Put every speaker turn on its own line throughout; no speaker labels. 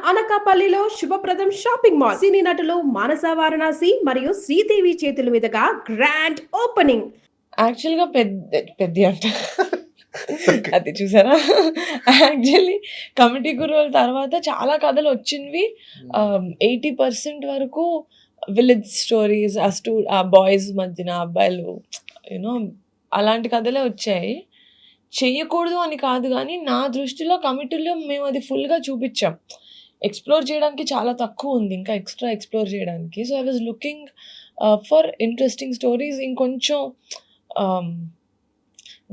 అనకాపల్లిలో శుభప్రదం shopping mall. సినీ నటులు మానస వారణాసి మరియు శ్రీదేవి చేతుల మీదుగా గ్రాండ్ ఓపెనింగ్.
యాక్చువల్‌గా పెద్ది అంట.
ఓకే.
అది చూసారా? యాక్చువల్లీ 'కమిటీ కుర్రోళ్ళు' తర్వాత చాలా కథలొచ్చినవి 80% వరకు విలేజ్ స్టోరీస్, ఆ బాయ్స్ మధ్యన అబ్బాయిలు యూనో అలాంటి కథలే వచ్చాయి. చెయ్యకూడదు అని కాదు గానీ, నా దృష్టిలో 'కమిటీలో' మేము అది ఫుల్‌గా చూపిచ్చాం. ఎక్స్‌ప్లోర్ చేయడానికి చాలా తక్కువుంది. ఇంకా ఎక్స్‌ట్రా ఎక్స్‌ప్లోర్ చేయడానికి. So, I was looking for interesting stories. ఇంకొంచెం ఆహ్,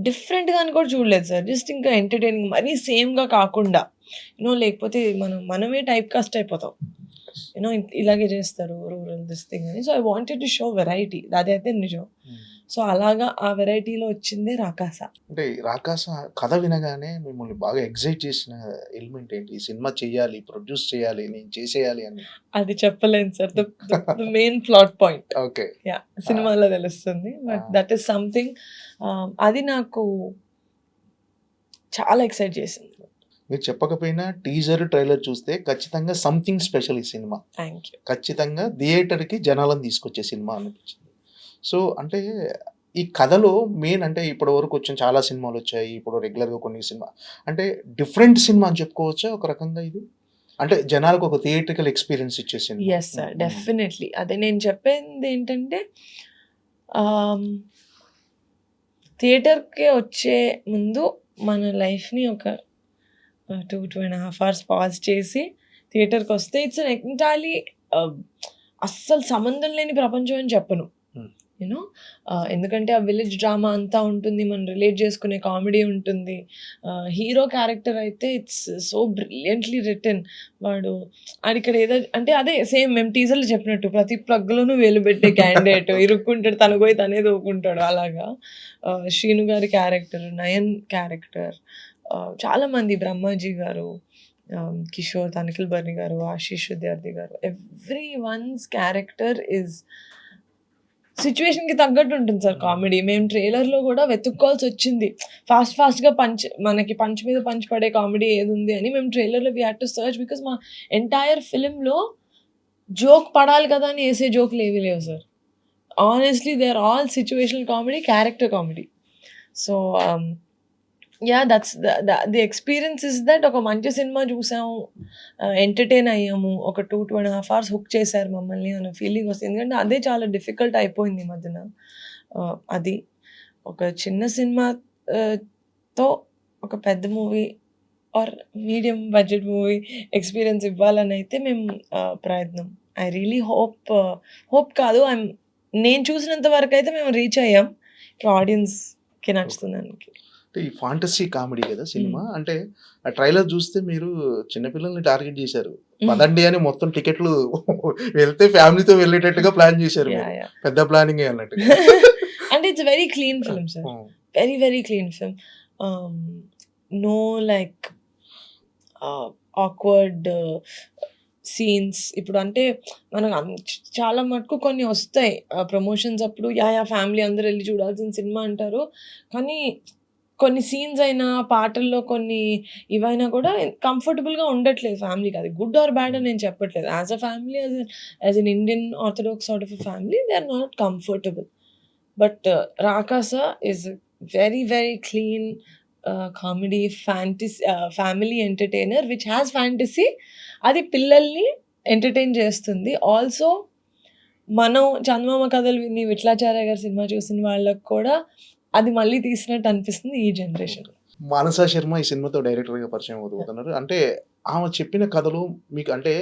డిఫరెంట్‌గా అని కూడా చూడలేదు సార్. జస్ట్ ఇంకా ఎంటర్‌టైనింగ్ మరీ సేమ్‌గా కాకుండా. లేకపోతే మనమే టైప్ కాస్ట్ అయిపోతాం. ఇలాగే చేస్తారు రూరల్ దిస్ థింగ్ అని. So, I wanted to show variety. అదైతే నిజం. సో, అలాగా ఆ వెరైటీలో వచ్చిందే 'రాకాస'.
అంటే 'రాకాస' కథ వినగానే మిమ్మల్ని బాగా ఎక్సైట్ చేసిన ఎలిమెంట్ ఏంటి? ఈ సినిమా చేయాలి, ప్రొడ్యూస్ చేయాలి, నేను చేసేయాలి అని.
అది చెప్పలేను sir. The main plot point.
Okay.
Yeah! సినిమాలో తెలుస్తుంది. బట్ దట్ ఈస్ సంథింగ్ అది నాకు చాలా ఎక్సైట్ చేసింది.
మీరు చెప్పకపోయినా టీజర్, ట్రైలర్ చూస్తే ఖచ్చితంగా సంథింగ్ స్పెషల్ ఈ సినిమా.
Thank you.
ఖచ్చితంగా థియేటర్‌కి జనాలను తీసుకొచ్చే సినిమా అనిపించింది. సో, అంటే ఈ కథలో మెయిన్ అంటే ఇప్పటివరకు వచ్చిన చాలా సినిమాలొచ్చాయి. ఇప్పుడు రెగ్యులర్‌గా కొన్ని సినిమా అంటే డిఫరెంట్ సినిమా అని చెప్పుకోవచ్చా ఒక రకంగా ఇది? అంటే జనాలకు ఒక థియేట్రికల్ ఎక్స్‌పీరియన్స్ ఇచ్చే సినిమా.
Yes sir. డెఫినెట్‌లీ. అదే నేను చెప్పిందేంటంటే ఆహ్, థియేటర్‌కి వచ్చే ముందు మన లైఫ్‌ని ఒక 2.5 అవర్స్ పాజ్ చేసి థియేటర్‌కొస్తే ఇట్స్ ఎన్ ఎంటైర్‌లీ అస్సలు సంబంధం లేని ప్రపంచం అని చెప్పను.
హ్మ్.
ఎందుకంటే ఆ విలేజ్ డ్రామా అంతా ఉంటుంది. మనం రిలేట్ చేసుకునే కామెడీ ఉంటుంది. హీరో క్యారెక్టర్ అయితే ఇట్స్ సో బ్రిలియంట్‌లీ రిటెన్. ఆడిక్కడ ఏదో అంటే అదే సేమ్ మేము టీజర్‌లో చెప్పినట్టు ప్రతి ప్లగ్‌లోనూ వేలు పెట్టే క్యాండిడేట్ ఇరుక్కుంటాడు. తనకు పోయి తనే దూకుంటాడు అలాగా. శ్రీను గారి క్యారెక్టర్, నయన్ క్యారెక్టర్, చాలామంది బ్రహ్మాజీ గారు, కిషోర్, తనిఖీల్ బర్ని గారు, ఆశీష్ విద్యార్థి గారు, ఎవ్రీ వన్స్ క్యారెక్టర్ ఈజ్ సిట్యుయేషన్‌కి తగ్గట్టు ఉంటుంది సార్ కామెడీ. మేము ట్రైలర్‌లో కూడా వెతుక్కోవాల్సొచ్చింది. ఫాస్ట్‌గా మనకి పంచ్ మీద పంచ్ పడే కామెడీ ఏదుంది అని మేము ట్రైలర్‌లో we had to search because మా ఎంటైర్ ఫిల్మ్‌లో జోక్ పడాలి కదా అని ఏసే జోక్‌లేవి లేవు sir. Honestly they are all situational comedy, character comedy. So, yeah! That's the experience is that ఒక మంచి సినిమా చూసాము, ఎంటర్‌టైన్ అయ్యాము. ఒక 2.5 అవర్స్ హుక్ చేశారు మమ్మల్ని అన్న ఫీలింగ్ వస్తుంది. ఎందుకంటే అదే చాలా డిఫికల్ట్ అయిపోయింది ఈ మధ్యన. అది ఒక చిన్న సినిమా తో ఒక పెద్ద movie or medium budget movie experience ఇవ్వాలనైతే మేము ప్రయత్నం. ఐ రియల్లీ హోప్ కాదు. నేను చూసినంత వరకైతే మేము రీచ్ అయ్యాం. ఇప్పుడు ఆడియన్స్‌కి నచ్చుతుందానికి.
అంటే ఈ ఫాంటసీ కామెడీ కదా సినిమా. అంటే ఆ ట్రైలర్ చూస్తే మీరు చిన్న పిల్లల్ని టార్గెట్ చేశారు. పదండి అని మొత్తం టికెట్లు వెళ్తే ఫ్యామిలీతో వెళ్ళేటట్టుగా ప్లాన్ చేశారు మీరు.
యాహ్!
పెద్ద ప్లానింగే అన్నట్టుగా.
అంటే it's very clean film sir.
Hmm.
Very, very clean film. No like awkward scenes. ఇప్పుడు అంటే మనకు చాలా మటుకు కొన్ని వస్తాయి ప్రమోషన్స్ అప్పుడు యాహ్! ఫ్యామిలీ అందరూ ఎళ్లి చూడాల్సిన సినిమా అంటారు. కానీ కొన్ని సీన్స్ అయినా, పాటల్లో కొన్ని ఇవైనా కూడా కంఫర్టబుల్‌గా ఉండట్లేదు ఫ్యామిలీకి. అది గుడ్ ఆర్ బ్యాడ్ అని నేను చెప్పట్లేదు. As a family, as an Indian orthodox sort of a family they are not comfortable. But 'Rakasa' is very, very clean comedy family entertainer which has fantasy. అది పిల్లల్ని ఎంటర్‌టైన్ చేస్తుంది. ఆల్సో మనం చందమామ కథలు విని, విఠలాచార్య గారి సినిమా చూసిన వాళ్ళకి కూడా అది మళ్ళీ తీసినట్టు అనిపిస్తుంది ఈ జనరేషన్‌లో.
మానస శర్మ ఈ సినిమాతో డైరెక్టర్‌గా పరిచయం అవుతున్నారు. అంటే ఆమె చెప్పిన కథలు మీకు అంటే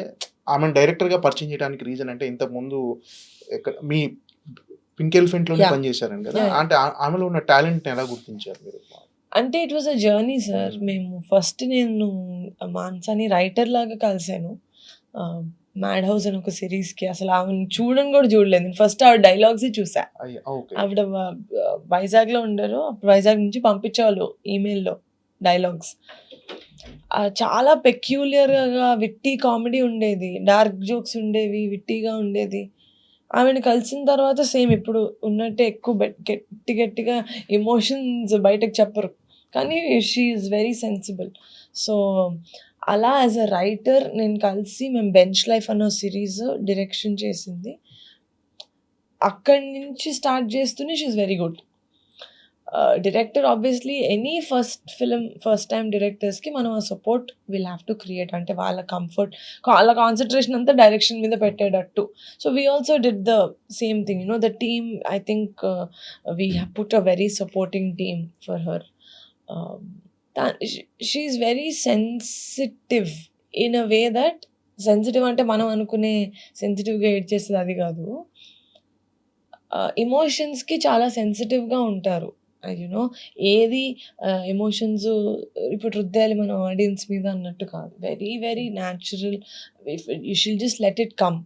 ఆమెను డైరెక్టర్‌గా పరిచయం చేయడానికి రీజన్ అంటే ఇంతకుముందు మీ పింక్ ఎలిఫెంట్‌లోనే
యాహ్!
పనిచేశారని కదా!
యాహ్!
అంటే ఆమెలో ఉన్న టాలెంట్‌ని ఎలా గుర్తించారు మీరు?
అంటే it was a journey sir. మేము ఫస్ట్ నేను మానసని రైటర్‌లాగా కలిసాను. 'మ్యాడ్ హౌస్' అని ఒక సీరీస్‌కి అసలు ఆమెను చూడను కూడా చూడలేదు. నేను ఫస్ట్ ఆవిడ డైలాగ్సే చూసా.
ఓకే.
ఆవిడ వైజాగ్‌లో ఉండరు. అప్పుడు వైజాగ్ నుంచి పంపించేవాళ్ళు ఈమెయిల్‌లో డైలాగ్స్. చాలా పెక్యూలియర్‌గా విట్టి కామెడీ ఉండేది. డార్క్ జోక్స్ ఉండేవి. విట్టీగా ఉండేది. ఆమెను కలిసిన తర్వాత సేమ్ ఇప్పుడు ఉన్నట్టే ఎక్కువ గట్టిగా ఎమోషన్స్ బయటకు చెప్పరు. కానీ she is very sensible. So, అలా యాజ్ అ రైటర్ నేను కలిసి మేము బెంచ్ లైఫ్ అన్న సిరీస్ డైరెక్షన్ చేసింది. అక్కడి నుంచి స్టార్ట్ చేస్తూనే she is very good. Director obviously any first time డైరెక్టర్స్కి మనం ఆ support will have to create. అంటే వాళ్ళ కంఫర్ట్, వాళ్ళ కాన్సన్ట్రేషన్ అంతా డైరెక్షన్ మీద పెట్టేటట్టు. So we also did the same thing, the team. I think we have put a very supporting team for her. She is very sensitive in a way that, sensitive అంటే మనం అనుకునే సెన్సిటివ్గా ఏడ్చేస్తుంది అది కాదు. ఎమోషన్స్కి చాలా సెన్సిటివ్గా ఉంటారు. ఏది ఎమోషన్స్ ఇప్పుడు రుద్దాలి మనం ఆడియన్స్ మీద అన్నట్టు కాదు. Very very natural. You should just let it come.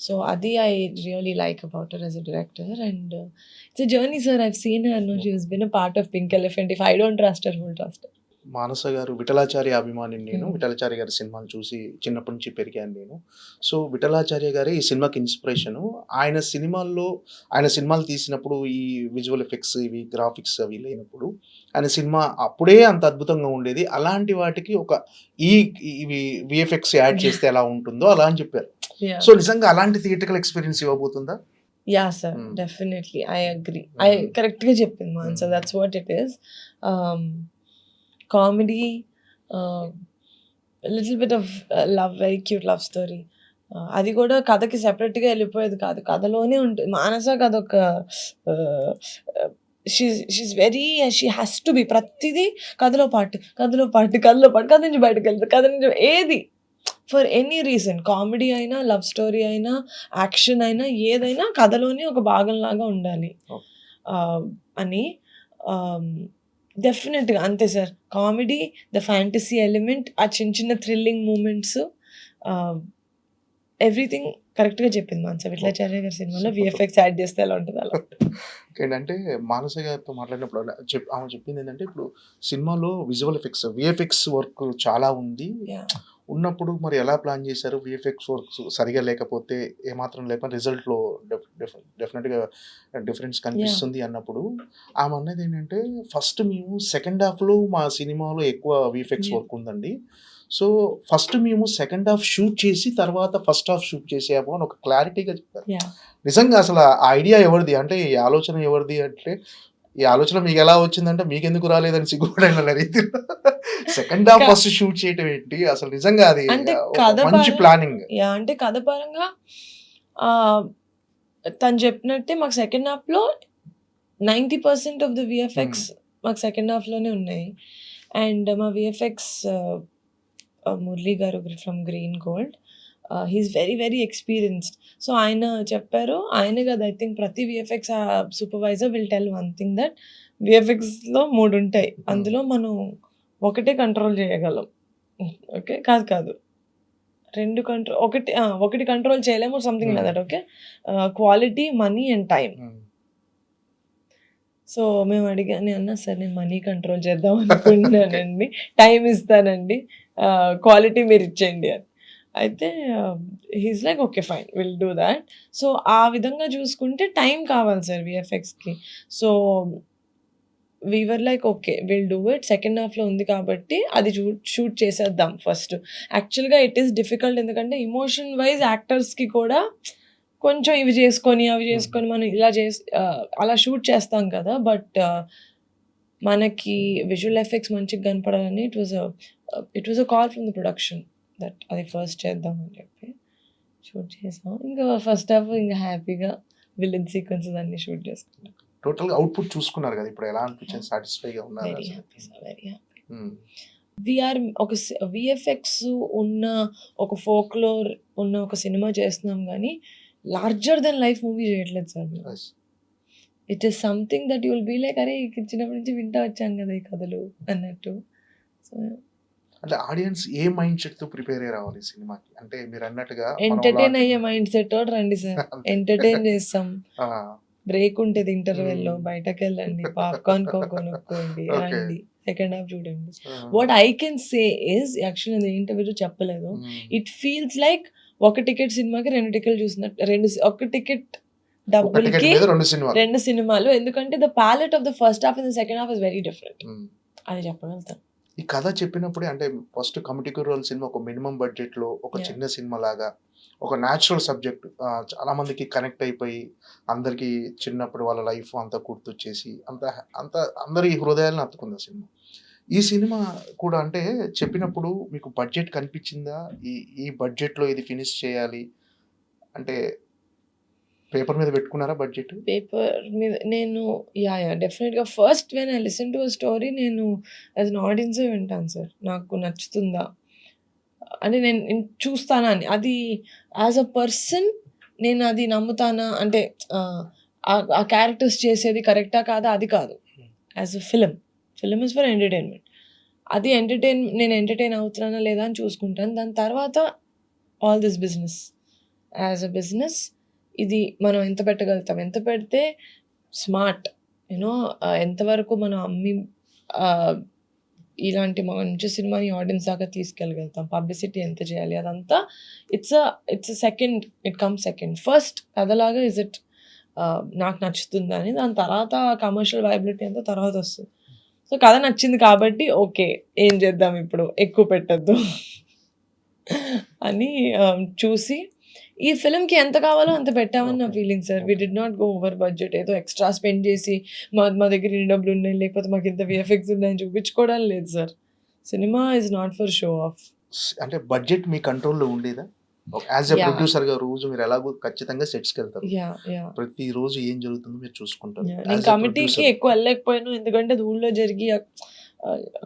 So అది I really like about her as a director. And it's a journey sir. I've seen her. She has been a part of pink elephant. If I don't trust her, will trust her.
Manasa garu Vittalacharya అభిమానిని నేను. విఠలాచార్య గారి సినిమాలు చూసి చిన్నప్పటి నుంచి పెరిగాను నేను. So Vithalacharya గారే ఈ సినిమాకి ఇన్స్పిరేషను. ఆయన సినిమాలు తీసినప్పుడు ఈ విజువల్ ఎఫెక్ట్స్, ఇవి గ్రాఫిక్స్ అవి లేనప్పుడు ఆయన సినిమా అప్పుడే అంత అద్భుతంగా ఉండేది. అలాంటి వాటికి ఇవి విఎఫ్ఎక్స్ యాడ్ చేస్తే ఎలా ఉంటుందో అలా అని చెప్పారు. సో నిజంగా అలాంటి థియేట్రికల్ ఎక్స్పీరియన్స్ ఇవ్వబోతుందా?
Yeah sir, definitely. I agree. కరెక్ట్గా చెప్పింది మాన్ sir. That's what it is. Comedy, little bit of love, very cute love story. అది కూడా కథకి సెపరేట్గా వెళ్ళిపోయేది కాదు, కథలోనే ఉంటుంది. మానస కథ ఒక she's very, she has to be ప్రతిదీ కథలో పాటు కథ నుంచి బయటకు వెళ్తుంది, కథ నుంచి ఏది ఫర్ ఎనీ రీజన్. కామెడీ అయినా, లవ్ స్టోరీ అయినా, యాక్షన్ అయినా, ఏదైనా కథలోనే ఒక భాగంలాగా ఉండాలి అని. డెఫినెట్గా అంతే sir. Comedy, the fantasy element, ఆ చిన్న థ్రిల్లింగ్ మూమెంట్స్, ఎవ్రీథింగ్ కరెక్ట్గా చెప్పింది మానస. విఠలాచార్య గారి సినిమాలో విఎఫ్ఎక్స్ యాడ్ చేస్తే ఎలా ఉంటుంది అలా.
ఏంటంటే మానస గారితో మాట్లాడినప్పుడు ఆమె చెప్పింది ఏంటంటే, ఇప్పుడు సినిమాలో విజువల్ ఎఫెక్ట్స్, విఎఫ్ఎక్స్ వర్క్ చాలా ఉంది. ఉన్నప్పుడు మరి ఎలా ప్లాన్ చేశారు? విఎఫ్ఎక్స్ వర్క్స్ సరిగా లేకపోతే, ఏమాత్రం లేకపోతే రిజల్ట్లో డెఫినెట్గా డిఫరెన్స్ కనిపిస్తుంది అన్నప్పుడు ఆమె అన్నది ఏంటంటే, ఫస్ట్ మేము సెకండ్ హాఫ్లో మా సినిమాలో ఎక్కువ విఎఫ్ఎక్స్ వర్క్ ఉందండి. సో ఫస్ట్ మేము సెకండ్ హాఫ్ షూట్ చేసి తర్వాత ఫస్ట్ హాఫ్ షూట్ చేసాము అని ఒక క్లారిటీగా చెప్పారు. నిజంగా అసలు ఆ ఐడియా ఎవరిది? అంటే ఈ ఆలోచన ఎవరిది అంటే, ఈ ఆలోచన మీకు ఎలా వచ్చిందంటే మీకెందుకు రాలేదని సిగ్గుపడిన రీతిలో సెకండ్ హాఫ్ ఫస్ట్ షూట్ చేయటం ఏంటి అసలు? నిజంగా అది
అంటే
మంచి ప్లానింగ్.
అంటే కథ పరంగా తను చెప్పినట్టే మాకు సెకండ్ హాఫ్లో 90% ఆఫ్ ద విఎఫ్ఎక్స్ మాకు సెకండ్ హాఫ్లోనే ఉన్నాయి. అండ్ మా VFX Murali garu from Green Gold, he's very very experienced. So ఆయన చెప్పారు, ఆయన కదా ఐ థింక్ ప్రతి VFX supervisor will tell one thing that విఎఫ్ఎక్స్లో 3 ఉంటాయి, అందులో మనం ఒకటే కంట్రోల్ చేయగలం. ఓకే, కాదు 2 కంట్రోల్, ఒకటి కంట్రోల్ చేయలేము, something like that. Okay, quality, money and time. So మేము నేను అన్నా సార్ నేను మనీ కంట్రోల్ చేద్దాం అనుకుంటున్నానండి, టైం ఇస్తానండి, క్వాలిటీ మీరు ఇచ్చేయండి అని. అయితే he's like okay fine, will do that. So ఆ విధంగా చూసుకుంటే టైం కావాలి సార్ విఎఫ్ఎక్స్కి. So we were like okay will do it, second హాఫ్లో ఉంది కాబట్టి అది షూట్ చేసేద్దాం ఫస్ట్. యాక్చువల్గా ఇట్ ఈస్ డిఫికల్ట్, ఎందుకంటే ఇమోషన్ వైజ్ యాక్టర్స్కి కూడా కొంచెం ఇవి చేసుకొని అవి చేసుకొని మనం ఇలా అలా షూట్ చేస్తాం కదా. బట్ మనకి విజువల్ ఎఫెక్ట్స్ మంచిగా కనపడాలని it was a call from the production that అది ఫస్ట్ చేద్దాం అని చెప్పి షూట్ చేసాం. ఇంకా ఫస్ట్ హాఫ్ ఇంకా హ్యాపీగా విలన్ సీక్వెన్సెస్ అన్ని షూట్ చేసుకున్నాం.
టోటల్గా అవుట్పుట్ చూసుకున్నారు కదా, ఇప్పుడు ఎలా అనిపించింది? సాటిస్ఫైగా ఉన్నారు?
Very happy sir, very happy. We are ఒక విఎఫ్ఎక్స్ ఉన్న ఒక ఫోక్లోర్ ఉన్న ఒక సినిమా చేస్తున్నాం కానీ లార్జర్ దెన్ లైఫ్ మూవీ చేయట్లేదు sir. It is something that you will be like, అరే చిన్నప్పటి నుంచి వింటా వచ్చాను కదా ఈ కథలు అన్నట్టు. సో
అంటే ఆడియన్స్ ఏ మైండ్ సెట్ తో ప్రిపేర్ అయ్యి రావాలి సినిమాకి? అంటే మీరు అన్నట్టుగా
ఎంటర్టైన్ అయ్యే మైండ్ సెట్ తోటి రండి సార్, ఎంటర్టైన్ చేస్తాం. బ్రేక్ ఉంటుంది ఇంటర్వెల్లో, బయటకు వెళ్ళండి, పాప్కార్న్ కొనుక్కోండి, రండి, సెకండ్ హాఫ్ చూడండి. What I can say is, actually నేను ఇంటర్వ్యూలో చెప్పలేదు, ఇట్ ఫీల్స్ లైక్ ఒక టికెట్ సినిమాకి 2 టికెట్లు చూసినట్టు, ఒక టికెట్ డబ్బులకి 2 సినిమాలు. ఎందుకంటే the palette of the first half and the second half is very different. అది చెప్పగలుగుతాను.
ఈ కథ చెప్పినప్పుడే అంటే ఫస్ట్ 'కమిటీ రోల్' సినిమా ఒక మినిమమ్ బడ్జెట్‌లో ఒక
యాహ్!
చిన్న సినిమాలాగా ఒక న్యాచురల్ సబ్జెక్ట్ చాలా మందికి కనెక్ట్ అయిపోయి అందరికీ చిన్నప్పుడు వాళ్ళ లైఫ్ అంతా గుర్తొచ్చేసి అంత అంత అందరి హృదయాలను హత్తుకుంది ఆ సినిమా. ఈ సినిమా కూడా అంటే చెప్పినప్పుడు మీకు బడ్జెట్ కనిపించిందా? ఈ ఈ బడ్జెట్‌లో ఇది ఫినిష్ చేయాలి అంటే పేపర్ మీద పెట్టుకున్నారా బడ్జెట్?
పేపర్ మీద నేను యాహ్! డెఫినిట్‌గా first when I listen to a story నేను యాస్ ఎన్ ఆడియన్సే వింటాను సార్. నాకు నచ్చుతుందా? అంటే నేను చూస్తానా అని. అది యాస్ ఎ పర్సన్ నేను అది నమ్ముతానా అంటే ఆ క్యారెక్టర్స్ చేసేది కరెక్టా కాదా అది కాదు. As a film is for entertainment. అది నేను ఎంటర్‌టైన్ అవుతున్నానా లేదా అని చూసుకుంటాను. దాని తర్వాత all this business. As a business ఇది మనం ఎంత పెట్టగలుగుతాం? ఎంత పెడితే స్మార్ట్ ఎంతవరకు మనం అమ్మి ఆహ్, ఇలాంటి మంచి సినిమాని ఆడియన్స్ దాకా తీసుకెళ్ళగలుగుతాం? పబ్లిసిటీ ఎంత చేయాలి? అదంతా it's a second it comes second. First కథలాగా నాకు నచ్చుతుందా అని దాని తర్వాత కమర్షియల్ వైబిలిటీ అంతా తర్వాత వస్తుంది. సో, కథ నచ్చింది కాబట్టి ఓకే. ఏం చేద్దాం ఇప్పుడు? ఎక్కువ పెట్టొద్దు అని చూసి ఈ ఫిల్మ్‌కి ఎంత కావాలో అంత పెట్టామని నా
okay.
Feeling sir. We
okay.
Did not go over budget. ఏదో ఎక్స్‌ట్రా స్పెండ్ చేసి మా దగ్గర ఇన్ని డబ్బులున్నాయి, లేకపోతే మాకింత వీఎఫ్ఎక్స్ ఉన్నాయని చూపించుకోవడం లేదు సార్. Cinema is not for show off.
అంటే బడ్జెట్ మీ కంట్రోల్‌లో ఉండేదా? As a
yeah!
ప్రొడ్యూసర్‌గా రోజు మీరు ఎలాగో ఖచ్చితంగా సెట్స్‌కెళ్తారు.
యాహ్!
ప్రతిరోజు ఏం జరుగుతుందో మీరు చూసుకుంటారు.
యాహ్! నేను
యాస్ ఎ
కమిటీకి
ప్రొడ్యూసర్.
ఎక్కువ వెళ్ళలేకపోయాను. ఎందుకంటే అది ఊళ్ళో జరిగి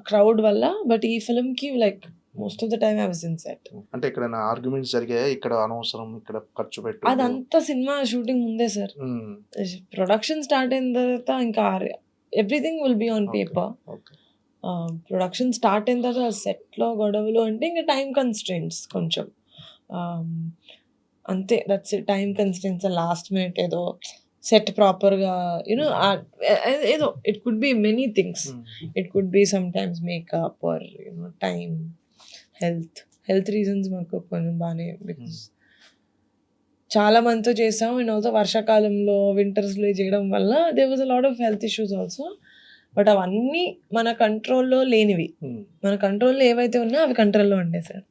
క్రౌడ్ వల్ల. బట్ ఈ ఫిల్మ్‌కి like most of the time I was in set.
అంటే ఎక్కడైనా ఆర్గ్యుమెంట్స్ జరిగాయా? ఇక్కడ అనవసరం, ఇక్కడ ఖర్చు పెట్టొద్దు.
అదంతా సినిమా షూటింగ్ ముందే సార్.
హ్మ్.
ప్రొడక్షన్ స్టార్ట్ అయిన తర్వాత ఇంకా everything will be on
okay.
Paper.
Okay.
Production start అయిన తర్వాత సెట్‌లో గొడవలు అంటే ఇంక టైమ్ కన్‌స్ట్రెయింట్స్ కొంచెం. ఆహ్, అంతే that's it. Time constraints last minute ఏదో సెట్ ప్రాపర్‌గా ఏదో it could be many things.
Hmm.
It could be sometimes makeup or time, health reasons మాకు కొంచెం బానే బికాజ్ చాలా మందితో చేసాం. అండ్ ఆల్సో వర్షాకాలంలో, వింటర్స్‌లో చేయడం వల్ల there was a lot of health issues also. But అవన్నీ మన కంట్రోల్‌లో లేనివి.
హ్మ్.
మన కంట్రోల్‌లో ఏవైతే ఉన్నాయో అవి కంట్రోల్‌లో ఉండే సార్.